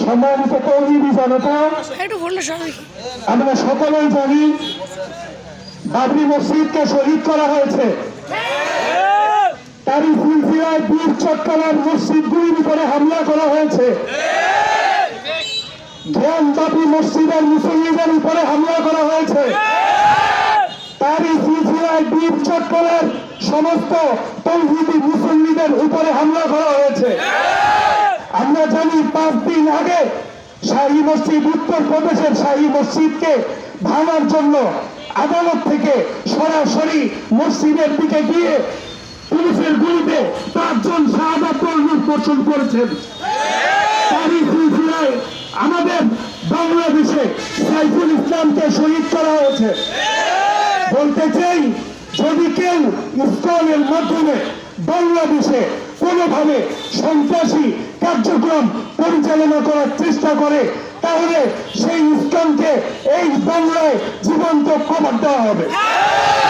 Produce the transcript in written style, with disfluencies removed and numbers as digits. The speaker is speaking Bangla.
সম্মানিত তৌহিদি জনতা, আমরা সকলেই জানি বাবরি মসজিদকে শহীদ করা হয়েছে। তারই সিলসিলায় বীর চট্টগ্রাম মসজিদগুলির উপরে হামলা করা হয়েছে। জ্ঞানবাপী মসজিদের মুসল্লিদের উপরে হামলা করা হয়েছে। তারই সিলসিলায় বীর চট্টগ্রামের সমস্ত তৌহিদি মুসল্লিদের উপরে হামলা করা হয়েছে। আমরা জানি 5 দিন আগে শাহী মসজিদ, উত্তরপ্রদেশের শাহী মসজিদকে ভাঙার জন্য আদালত থেকে সরাসরি মসজিদের দিকে গিয়ে পুলিশের গুলিতে 5 জন শাহাদাত বরণ করেছেন। তারই সিলসিলায় আমাদের বাংলাদেশে সাইফুল ইসলামকে শহীদ করা হয়েছে। বলতে চাই, যদি কেউ ইসলামের মাধ্যমে বাংলাদেশে কোনোভাবে সন্ত্রাসী কার্যক্রম পরিচালনা করার চেষ্টা করে, তাহলে সেই ইসলামকে এই বাংলায় জীবন্ত কবর দেওয়া হবে।